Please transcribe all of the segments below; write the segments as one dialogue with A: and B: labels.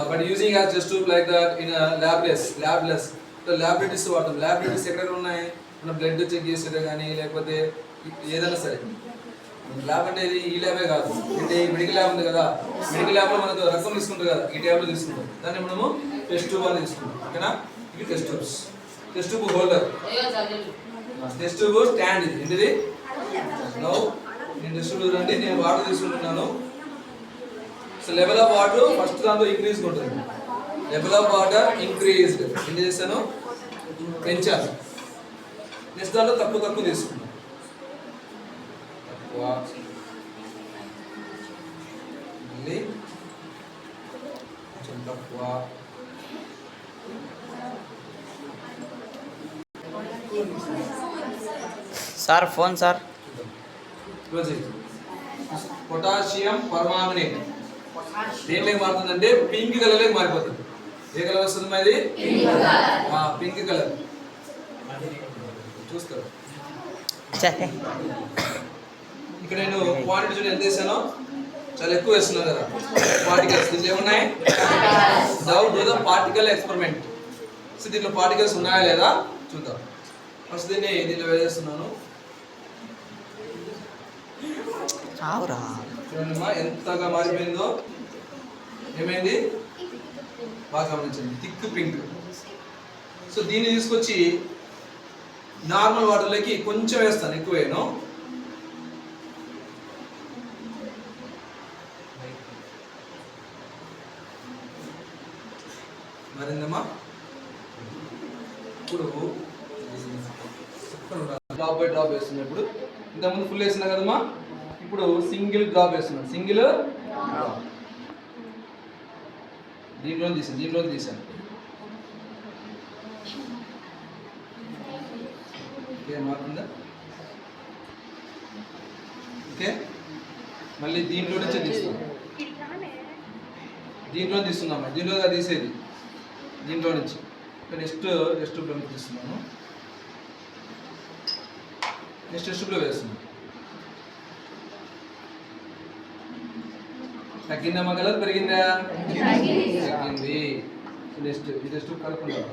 A: but using as test tube like that in a labless so laboratories వాడతాం. laboratories ఎక్కడ ఉన్నాయి, మన blood check చేసేదే కానీ లేకపోతే ఏదైనా సరే. ల్యాబ్ అనేది ఈ ల్యాబే కాదు, అంటే మెడికల్ ల్యాబ్ ఉంది కదా, మెడికల్ ల్యాబ్లో మనకు రక్తం తీసుకుంటారు కదా, ఈ ట్యాబ్లో తీసుకుంటాం, దాన్ని మనము టెస్ట్ ట్యూబ్ అని తీసుకుంటాం. ఓకేనా, ఇది test tubes. Test tube holder, test tube stand, ఇది ఏంటిది. నో నేను టెస్ట్ ట్యూబ్ చూడండి, నేను వాటర్ తీసుకుంటున్నాను. So level of water first దాంట్లో ఇంక్రీజ్ ఉంటుంది. లెవెల్ ఆఫ్ వాటర్ ఇంక్రీజ్డ్, ఏం చేస్తాను, పెంచాను. నెక్స్ట్ దాంట్లో తక్కువ తీసుకున్నాను, తక్కువ, మళ్ళీ కొంచెం తక్కువ,
B: sir phone sir.
A: Potassium permanganate దేంట్లోకి మారుతుందంటే పింక్ కలర్లోకి మారిపోతుంది. ఏ కలర్ వస్తుంది మరి, పింక్ కలర్. చూస్తారు ఇక్కడ నేను క్వాంటిటీ చూడండి ఎంత వేసానో, చాలా ఎక్కువ వేస్తున్నాను కదా. పార్టికల్స్ దీంట్లో ఏమున్నాయి, do the particle experiment. So దీంట్లో పార్టికల్స్ ఉన్నాయా లేదా చూద్దాం. ఫస్ట్ దీంట్లో వేసేస్తున్నాను. చూడండి ఎంతగా మారిపోయిందో, ఏమైంది బాగా గమనించండి, థిక్ పింక్. సో దీన్ని తీసుకొచ్చి నార్మల్ వాటర్లోకి కొంచెం వేస్తాను, ఎక్కువ వేయను. మరిందమ్మా ఇప్పుడు డ్రాప్ బై డ్రాప్ వేస్తున్నాను. ఇప్పుడు ఇంతకుముందు ఫుల్ వేస్తున్నా కదమ్మా, ఇప్పుడు సింగిల్ డ్రాప్ వేస్తున్నాను. సింగిల్ డ్రాప్ దీంట్లో తీసాను. ఓకే, మారుతుందా? ఓకే, మళ్ళీ దీంట్లో నుంచే తీస్తున్నాం. దీంట్లో తీస్తున్నామా, దీంట్లో తీసేది, దీంట్లో నుంచి. నెక్స్ట్ టెస్ట్ ట్యూబ్లో తీస్తున్నాను. నెక్స్ట్ టెస్ట్ ట్యూబ్లో వేస్తున్నాను. తగ్గిందమ్మా, కలర్ పెరిగిందా, తగ్గింది. నెక్స్ట్ ఈ టెస్ట్ ట్యూబ్ కలుపుకుంటాం.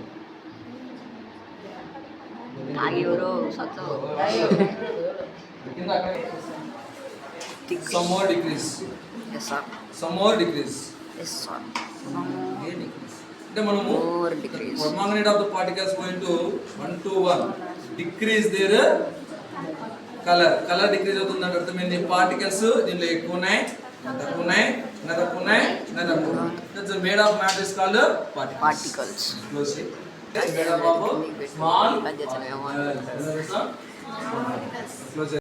A: Some more decrease.
B: Yes sir.
A: Some more decrease.
B: Yes sir.
A: అంటే మనము permanganate of the particles going to 1 to 1 decrease their color decrease అవుతుందంటే అర్థమైంది. పార్టికల్స్ దీనిలో ఎక్కువ ఉన్నాయి, తక్కువ ఉన్నాయి, తక్కువ ఉన్నాయి, తక్కువ. That's made of matter is called particles. Closely. Made up of small particles. Close.